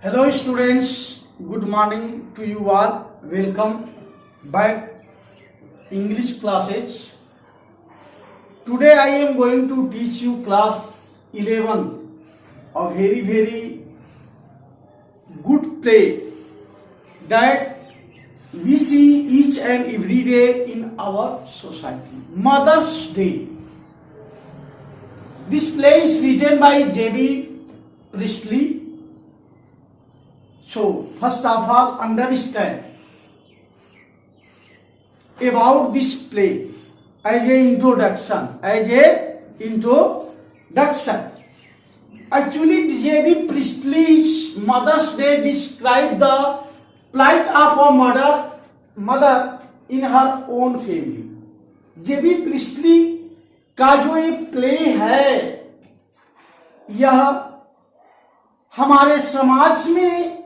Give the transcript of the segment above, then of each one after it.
Hello students, good morning to you all. Welcome back English classes. Today I am going to teach you class 11, a very good play that we see each and every day in our society. Mother's Day. This play is written by J.B. Priestley. So, first of all, understand about this play as a introduction. Actually, J.B. Priestley's Mother's Day described the plight of a mother in her own family. J.B. Priestley का जो ये play है, यह हमारे समाज में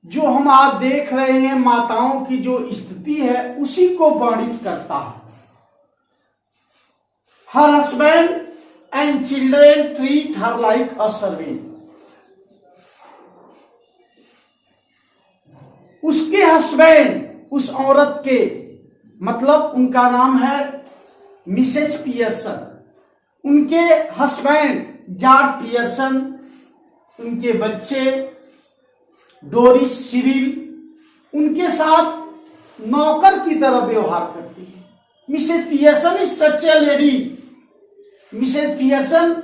जो हम आज देख रहे हैं माताओं की जो स्थिति है उसी को वर्णित करता है. Her husband and children treat her like a servant. उसके हस्बैंड, उस औरत के, मतलब उनका नाम है मिसेज पियर्सन. उनके हस्बैंड जॉर्ज पियर्सन, उनके बच्चे डोरिस सिरिल उनके साथ नौकर की तरह व्यवहार करती है. Mrs Pearson is such a lady. Mrs Pearson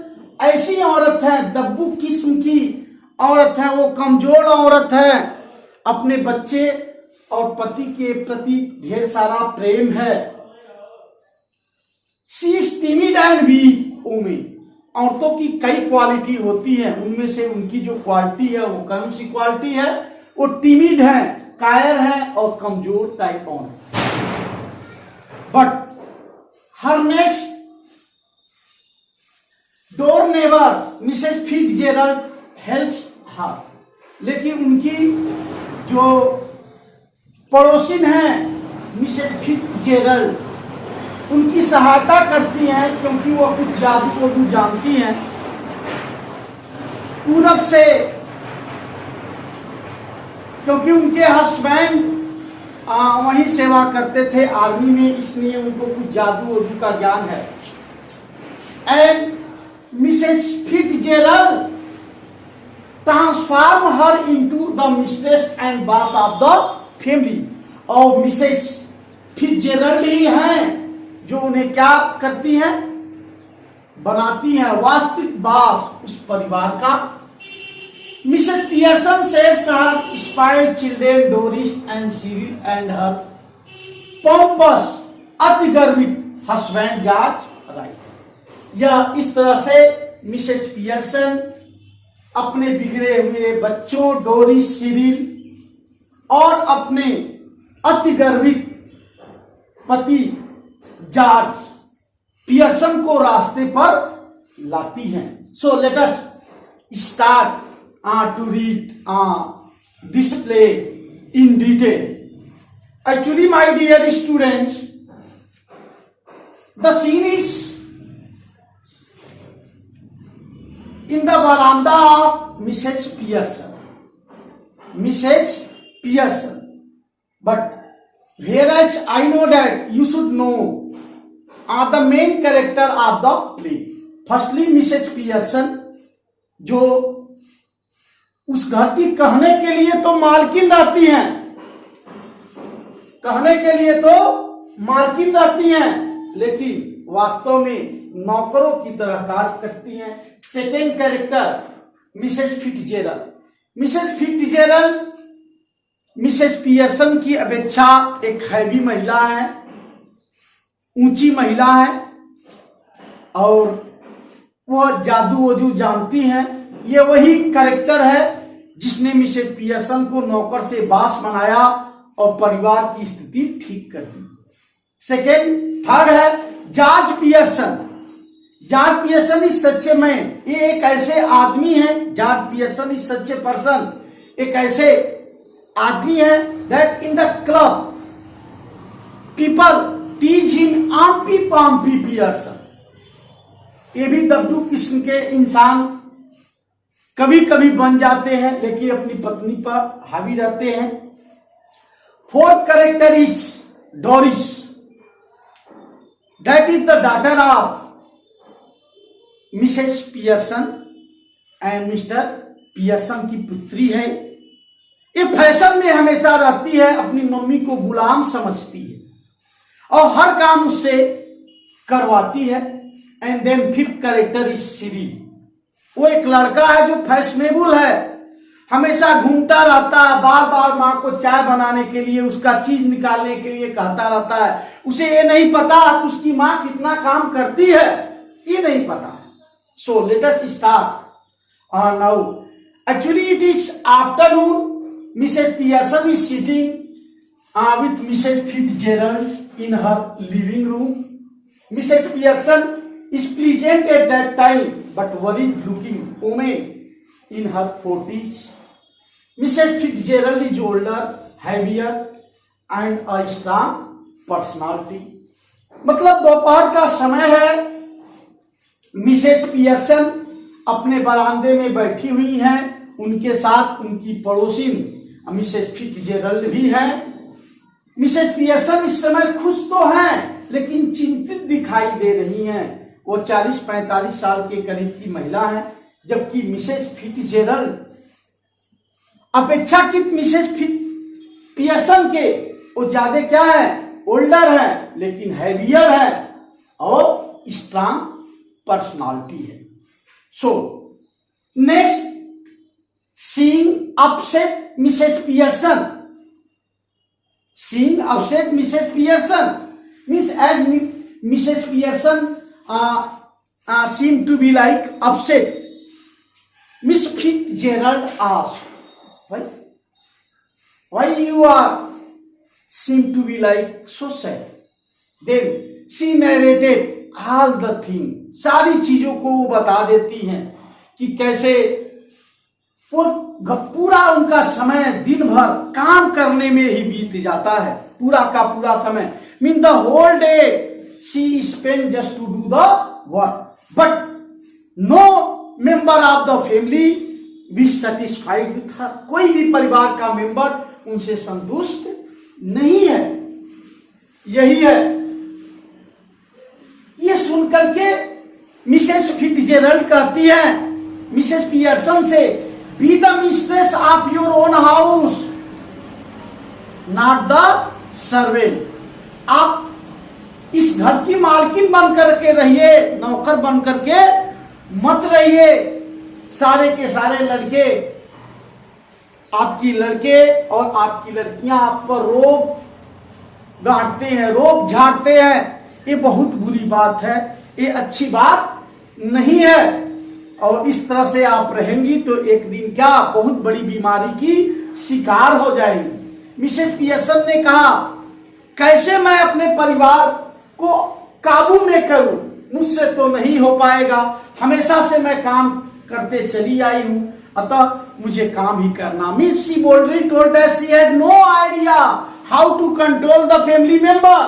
ऐसी औरत है, दब्बू किस्म की औरत है, वो कमजोर औरत है. अपने बच्चे और पति के प्रति ढेर सारा प्रेम है. She is timid and weak women. औरतों की कई क्वालिटी होती है, उनमें से उनकी जो क्वालिटी है वो कौन सी क्वालिटी है? वो टिमिड है, कायर है और कमजोर type on. But her next door neighbour Mrs Fitzgerald helps her. लेकिन उनकी जो पड़ोसिन है मिसेज फिट्जजेराल्ड, उनकी सहायता करती हैं क्योंकि वो कुछ जादू को भी जानती हैं. पूरब से, क्योंकि उनके हस्बैंड वहीं सेवा करते थे आर्मी में, इसलिए उनको कुछ जादू वादू का ज्ञान है. And Mrs Fitzgerald transform her into the mistress and boss of the family. और मिसेज फिट्जजेराल्ड ही हैं जो उन्हें क्या करती हैं? बनाती हैं वास्तविक बॉस उस परिवार का. Mrs Pearson sets her spoiled children Doris and Cyril and her pompous अति गर्वित हस्बैंड जॉर्ज राइट. यह इस तरह से मिसेस पियर्सन अपने बिगड़े हुए बच्चों डोरिस सिरिल और अपने अति गर्वित पति जॉर्ज पियर्सन को रास्ते पर लाती हैं. So let us start to read this play in detail. Actually my dear students, the scene is in the बरामदा of Mrs Pearson. Mrs Pearson, but whereas I know that you should know are the main character of the play. Firstly, Mrs. Pearson, जो उस घर की कहने के लिए तो मालकिन रहती हैं, कहने के लिए तो मालकिन रहती हैं, लेकिन वास्तव में नौकरों की तरह कार्य करती हैं. Second character Mrs Fitzgerald. Mrs Fitzgerald Mrs Pearson की अपेक्षा एक हैवी महिला है, ऊंची महिला है, और वो जादू वादू जानती हैं. ये वही कैरेक्टर है जिसने मिसेज पियर्सन को नौकर से बॉस बनाया और परिवार की स्थिति ठीक कर दी. सेकेंड, थर्ड है George Pearson. George Pearson is सच्चे मैन. ये एक ऐसे आदमी है, जॉर्ज पियर्सन इज सच्चे पर्सन, एक ऐसे आदमी है that in the club people teach him ompy pompy Pearson. ये भी दब्बू किस्म के इंसान कभी कभी बन जाते हैं, लेकिन अपनी पत्नी पर हावी रहते हैं। Fourth character is Doris, that is the daughter of Mrs Pearson and mister Pearson की पुत्री है। ये फैशन में हमेशा रहती है, अपनी मम्मी को गुलाम समझती है और हर काम उससे करवाती है। And then fifth character is Cyril, वो एक लड़का है जो फैशनेबल है, हमेशा घूमता रहता है, बार बार माँ को चाय बनाने के लिए, उसका चीज निकालने के लिए कहता रहता है। उसे ये नहीं पता कि उसकी माँ कितना काम करती है, ये नहीं पता। सो let us start now. Actually it is afternoon. Mrs. Pearson is sitting with Mrs. Fitzgerald in her living room. Mrs. Pearson is pleasant at that time, but worried-looking woman in her 40s. Mrs. Fitzgerald is older, heavier, and a strong personality. मतलब दोपहर का समय है। Mrs Pearson अपने बरामदे में बैठी हुई हैं, उनके साथ उनकी पड़ोसी मिसेस फिट्जजेरल्ड भी हैं। मिसेस पियर्सन इस समय खुश तो हैं, लेकिन चिंतित दिखाई दे रही हैं। वो 40-45 साल के करीब की महिला है, जबकि मिसेस फिट्जजेरल्ड अपेक्षाकृत मिसेस पियर्सन के वो ज्यादा क्या है, ओल्डर है, लेकिन हैवियर है और स्ट्रांग पर्सनालिटी है। So next, seeing upset Mrs. Pearson. Seeing upset Mrs. Pearson means as Mrs. Pearson seemed to be like upset. Miss Fitzgerald asked, "Why you are seem to be like so sad?" Then she narrated all the thing. सारी चीजों को वो बता देती हैं कि कैसे पूरा उनका समय दिन भर काम करने में ही बीत जाता है, पूरा का पूरा समय। Mean the whole day she spend just to do the work, but no member of the family be satisfied with her. कोई भी परिवार का मेंबर उनसे संतुष्ट नहीं है। यही है। ये सुनकर के मिसेस फिट्जजेरल्ड कहती है मिसेस पियर्सन से, be the mistress of your own house, not the servant. आप इस घर की मालकिन बन करके रहिए, नौकर बन करके मत रहिए। सारे के सारे लड़के, आपकी लड़के और आपकी लड़कियां आप पर रोब गांठते हैं, रोब झाड़ते हैं। ये बहुत बुरी बात है, ये अच्छी बात नहीं है। और इस तरह से आप रहेंगी तो एक दिन क्या बहुत बड़ी बीमारी की शिकार हो जाएगी। मिसेस पियर्सन ने कहा, कैसे मैं अपने परिवार को काबू में करूं, मुझसे तो नहीं हो पाएगा। हमेशा से मैं काम करते चली आई हूं, अतः मुझे काम ही करना। Miss she boldly told that she had no idea how to control the family member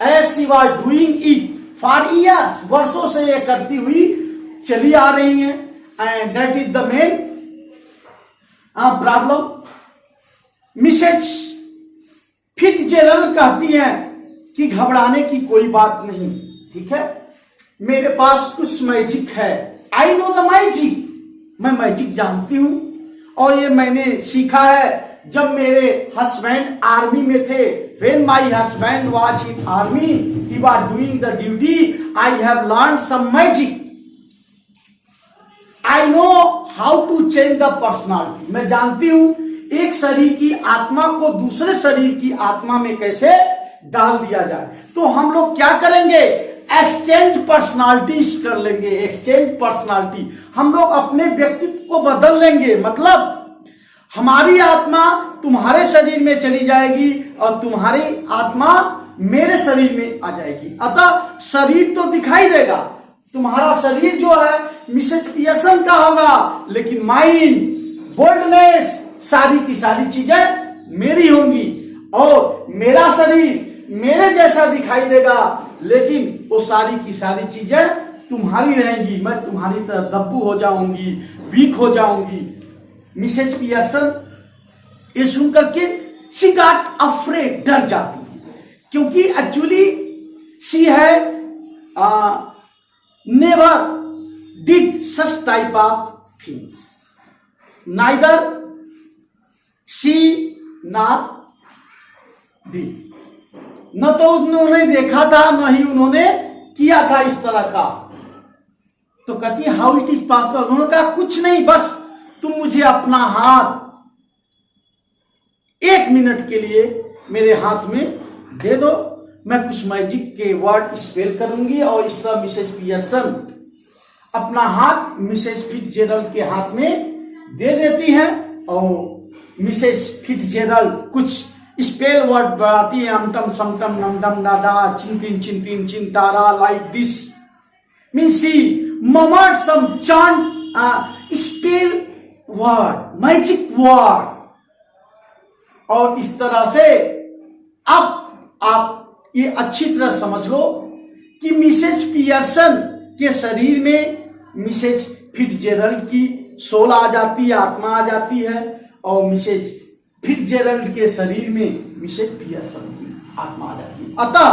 as she was doing it for years. वर्षों से ये करती हुई चली आ रही है। And that is the main problem. Mrs Fitzgerald कहती हैं कि घबराने की कोई बात नहीं, ठीक है, मेरे पास कुछ मैजिक है। आई नो द मैजिक, मैं मैजिक जानती हूं और ये मैंने सीखा है जब मेरे हस्बैंड आर्मी में थे। When my husband was in army, he was doing the duty. I have learned some magic. I know how to change the personality. मैं जानती हूं एक शरीर की आत्मा को दूसरे शरीर की आत्मा में कैसे डाल दिया जाए। तो हम लोग क्या करेंगे, एक्सचेंज पर्सनालिटीज कर लेंगे। एक्सचेंज पर्सनालिटी, हम लोग अपने व्यक्तित्व को बदल लेंगे। मतलब हमारी आत्मा तुम्हारे शरीर में चली जाएगी और तुम्हारी आत्मा मेरे शरीर में आ जाएगी। अतः शरीर तो दिखाई देगा, तुम्हारा शरीर जो है मिसेज पियर्सन का होगा, लेकिन माइंड, बोल्डनेस, सारी की सारी चीजें मेरी होंगी। और मेरा शरीर मेरे जैसा दिखाई देगा, लेकिन वो सारी की सारी चीजें तुम्हारी रहेंगी, मैं तुम्हारी तरह दब्बू हो जाऊंगी, वीक हो जाऊंगी। मिसेज पियर्सन ये सुन करके शी गॉट अफ्रेड, डर जाती है, क्योंकि एक्चुअली शी है never did such type of things, neither she not did, न तो उन्होंने देखा था न ही उन्होंने किया था इस तरह का। तो कहती है हाउ इट इज पॉसिबल, उन्होंने कहा कुछ नहीं, बस तुम मुझे अपना हाथ 1 मिनट के लिए मेरे हाथ में दे दो, मैं कुछ मैजिक के वर्ड स्पेल करूंगी। और इस तरह मिसेज पियर्सन अपना हाथ मिसेज फिट्जजेरल्ड के हाथ में दे देती हैं और मिसेज फिट्जजेरल्ड कुछ स्पेल वर्ड बढ़ाती है, अमटम समटम नमडम डाडा चिंतिन चिंतिन चिंतारा, like this mean she murmured some chant spell word, magic word. और इस तरह से अब आप ये अच्छी तरह समझ लो कि मिसेज पियर्सन के शरीर में मिसेज फिट्जजेरल्ड की सोल आ जाती है, आत्मा आ जाती है, और मिसेज फिट्जजेरल्ड के शरीर में मिसेज पियर्सन की आत्मा आ जाती है। अतः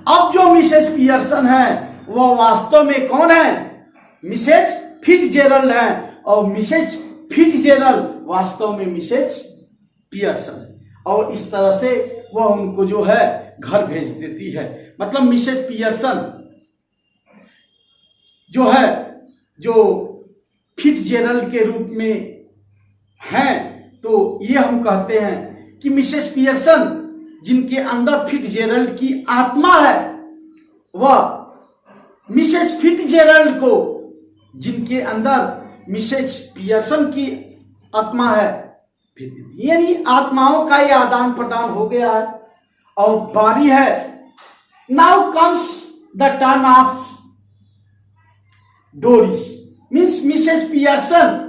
अब जो मिसेज पियर्सन है वो वास्तव में कौन है? मिसेज फिट्जजेरल्ड है, और मिसेज फिट्जजेरल्ड वास्तव में मिसेज पियर्सन है। और इस तरह से वह उनको जो है घर भेज देती है। मतलब मिसेज पियर्सन जो है, जो फिट्जजेरल्ड के रूप में हैं, तो ये हम कहते हैं कि मिसेज पियर्सन जिनके अंदर फिट्जजेरल्ड की आत्मा है, वह मिसेज फिट्जजेरल्ड को जिनके अंदर मिसेज पियर्सन की आत्मा है भेज देती है। यानी आत्माओं का ये आदान प्रदान हो गया है। और बारी है, now comes the turn of Doris, means Mrs Pearson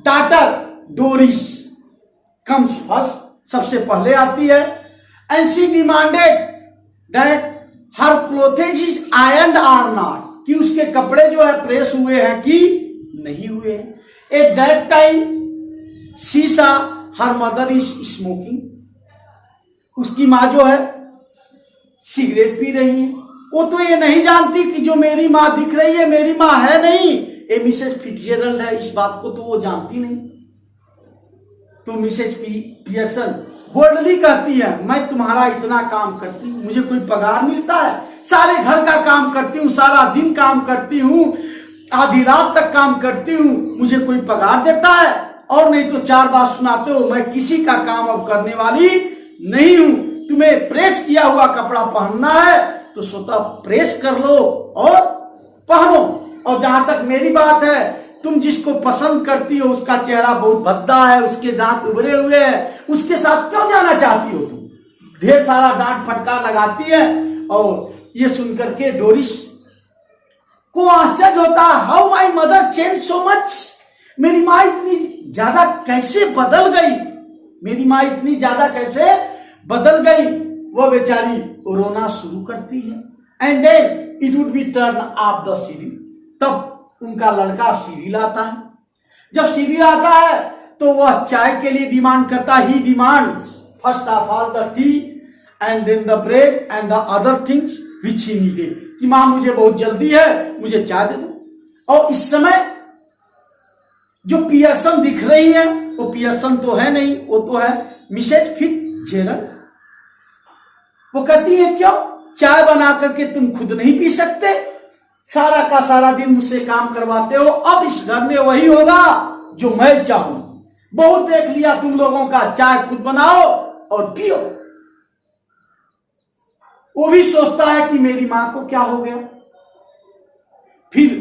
daughter Doris comes first, सबसे पहले आती है। And she demanded that her clothes is iron or not, कि उसके कपड़े जो है प्रेस हुए हैं कि नहीं हुए हैं। एट दैट टाइम शी सा हर मदर इज स्मोकिंग, उसकी माँ जो है सिगरेट पी रही है। वो तो ये नहीं जानती कि जो मेरी माँ दिख रही है मेरी माँ है नहीं, ये मिसेज फिट्जजेरल्ड है, इस बात को तो वो जानती नहीं। तो मिसेज पियर्सन बोल्डली कहती है, मैं तुम्हारा इतना काम करती हूँ, मुझे कोई पगार मिलता है? सारे घर का काम करती हूँ, सारा दिन काम करती हूँ, आधी रात तक काम करती हूँ, मुझे कोई पगार देता है? और नहीं तो 4 बात सुनाते हो, मैं किसी का काम अब करने वाली नहीं हूं। तुम्हें प्रेस किया हुआ कपड़ा पहनना है तो स्वतः प्रेस कर लो और पहनो। और जहां तक मेरी बात है, तुम जिसको पसंद करती हो उसका चेहरा बहुत भद्दा है, उसके दांत उभरे हुए हैं, उसके साथ क्यों जाना चाहती हो तुम? ढेर सारा डांट फटकार लगाती है। और ये सुनकर के डोरिस को आश्चर्य होता, how my mother change so much, मेरी माँ इतनी ज्यादा कैसे बदल गई, मेरी माँ इतनी ज्यादा कैसे बदल गई। वो बेचारी रोना शुरू करती है। And then it would be turn of the Cyril, तब उनका लड़का सीढ़ी लाता है। जब सीढ़ी आता है तो वह चाय के लिए डिमांड करता, he demands first of all the tea and then the bread and the other things which he needed, कि मां मुझे बहुत जल्दी है, मुझे चाय दे दो। और इस समय जो पियर्सन दिख रही है वो पियर्सन तो है नहीं, वो तो है मिसेज फिट्जजेरल्ड। वो कहती है क्यों चाय बना करके तुम खुद नहीं पी सकते? सारा का सारा दिन मुझसे काम करवाते हो, अब इस घर में वही होगा जो मैं चाहूं। बहुत देख लिया तुम लोगों का, चाय खुद बनाओ और पियो। वो भी सोचता है कि मेरी मां को क्या हो गया। फिर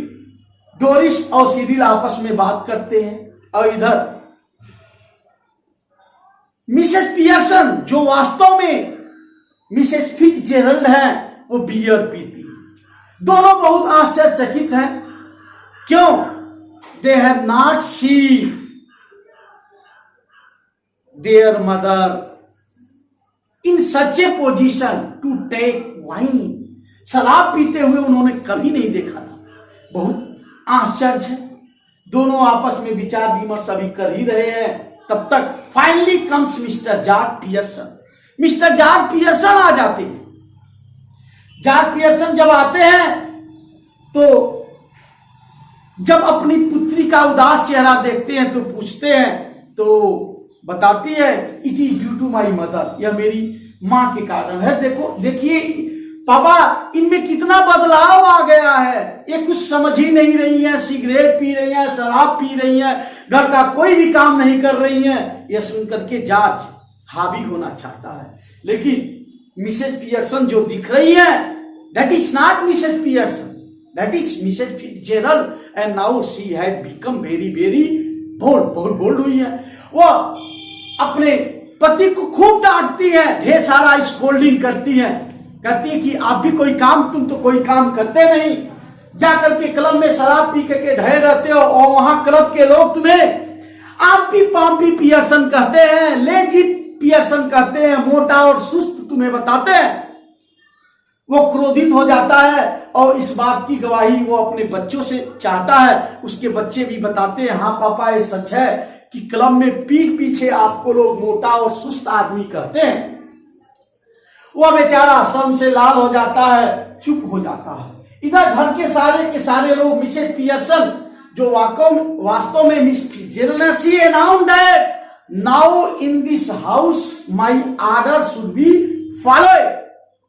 डोरिस और सिरिल आपस में बात करते हैं, और इधर मिसेस पियर्सन जो वास्तव में मिसेस फिट्जजेरल्ड है वो बियर पीती है। दोनों बहुत आश्चर्यचकित हैं। क्यों? They have not seen their mother in such a position to take wine, शराब पीते हुए उन्होंने कभी नहीं देखा था। बहुत आश्चर्य है। दोनों आपस में विचार विमर्श अभी कर ही रहे हैं, तब तक finally comes Mr George Pearson. Mr George Pearson आ जाते हैं। जॉर्ज पियर्सन जब आते हैं तो जब अपनी पुत्री का उदास चेहरा देखते हैं तो पूछते हैं, तो बताती है it is due to my mother, यह मेरी मां के कारण है। देखिए पापा, इनमें कितना बदलाव आ गया है। ये कुछ समझ ही नहीं रही है, सिगरेट पी रही है, शराब पी रही है, घर का कोई भी काम नहीं कर रही है। यह सुनकर के जॉर्ज हावी होना चाहता है, लेकिन मिसेज पियर्सन जो दिख रही है, that is not Mrs Pearson, that is Mrs Fitzgerald, and now she had become very very bold हुई है। वो अपने पति को खूब डांटती है, ढेर सारा स्कोल्डिंग करती है, कहती है कि आप भी कोई काम, तुम तो कोई काम करते नहीं, जाकर के क्लब में शराब पी के ढहे रहते हो, और वहां क्लब के लोग तुम्हें आम्पी पाम्पी पियर्सन कहते हैं, लेजी पियर्सन कहते हैं, मोटा और सुस्त तुम्हें बताते हैं। वो क्रोधित हो जाता है और इस बात की गवाही वो अपने बच्चों से चाहता है। उसके बच्चे भी बताते हैं, हाँ पापा ये सच है कि क्लब में पीठ पीछे आपको लोग मोटा और सुस्त आदमी कहते हैं। वो बेचारा शर्म से लाल हो जाता है, चुप हो जाता है। इधर घर के सारे लोग मिसेज पियर्सन, जो वास्तव में Miss Fitzgerald, she announced that now in this house my order should be followed,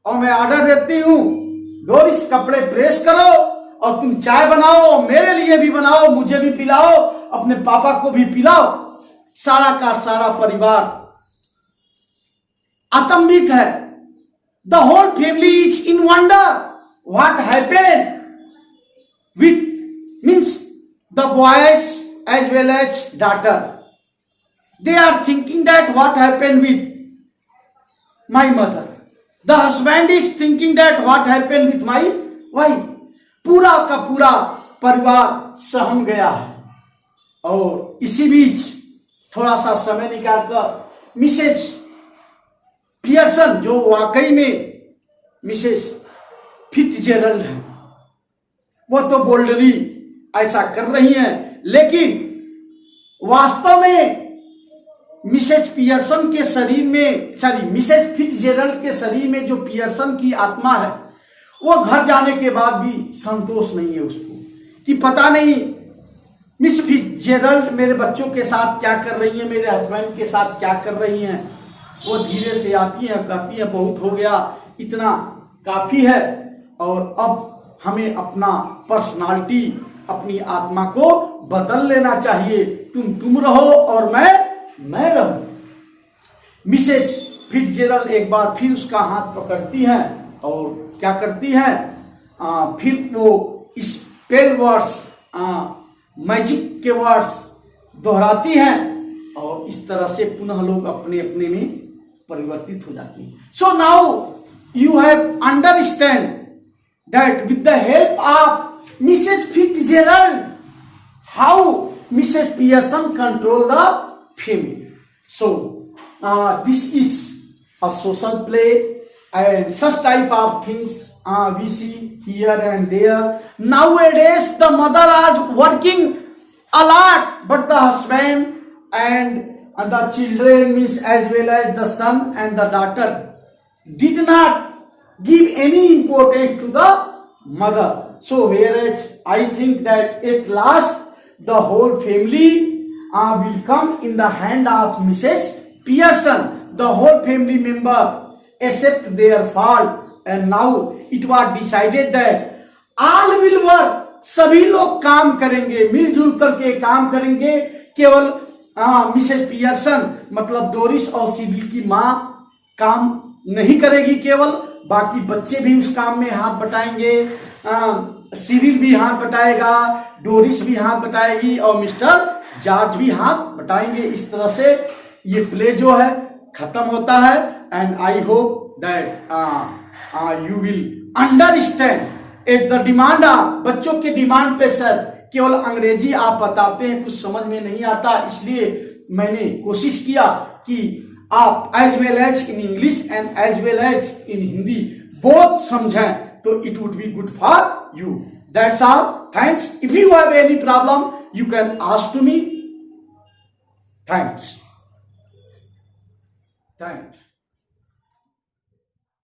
और मैं ऑर्डर देती हूं, डोरिस कपड़े प्रेस करो और तुम चाय बनाओ, मेरे लिए भी बनाओ, मुझे भी पिलाओ, अपने पापा को भी पिलाओ। सारा का सारा परिवार आतंकित है। The whole family is in wonder. What happened with means the boys as well as daughter. They are thinking that what happened with my mother. The husband is thinking that what happened with my wife. पूरा का पूरा परिवार सहम गया है। और इसी बीच थोड़ा सा समय निकालकर मिसेज पियर्सन, जो वाकई में मिसेज फिट्जजेरल्ड है, वो तो बोल्डली ऐसा कर रही हैं, लेकिन वास्तव में मिसेज पियर्सन के शरीर में मिसेज फिट्जजेरल्ड के शरीर में जो पियर्सन की आत्मा है, वो घर जाने के बाद भी संतोष नहीं है उसको, कि पता नहीं मिस फिट्जजेरल्ड मेरे बच्चों के साथ क्या कर रही है, मेरे हस्बैंड के साथ क्या कर रही हैं। वो धीरे से आती है, कहती है बहुत हो गया, इतना काफी है, और अब हमें अपना पर्सनालिटी, अपनी आत्मा को बदल लेना चाहिए। तुम रहो और मैं रहूं। मिसेज फिट्जजेरल्ड एक बार फिर उसका हाथ पकड़ती हैं और क्या करती हैं, फिर वो स्पेल वर्ड्स, मैजिक के वर्ड्स दोहराती हैं, और इस तरह से पुनः लोग अपने अपने में परिवर्तित हो जाती है। So now you have understand that with the help of Mrs Fitzgerald how Mrs Pearson control the family. So this is a social play and such type of things we see here and there. Nowadays the mother is working a lot, but the husband and the children means as well as the son and the daughter did not give any importance to the mother. So whereas I think that at last the whole family will come in the hand of Mrs. Pearson. The whole family member accept their fault, and now it was decided that all will work. सभी लोग काम करेंगे, मिलजुल करके काम करेंगे। केवल Mrs Pearson मतलब डोरिस और सिबिल की माँ काम नहीं करेगी केवल, बाकी बच्चे भी उस काम में हाथ बटाएंगे। सिबिल भी हाथ बटाएगा, डोरिस भी हाथ बटाएगी और मिस्टर जॉर्ज भी हाथ बटाएंगे। इस तरह से ये प्ले जो है खत्म होता है। And I hope that you will understand at the demand of बच्चों के डिमांड पे सर केवल अंग्रेजी आप बताते हैं, कुछ समझ में नहीं आता, इसलिए मैंने कोशिश किया कि आप as well as in English and as well as in Hindi both समझें। तो it would be good for you. That's all. Thanks. If you have any problem you can ask to me. Thanks.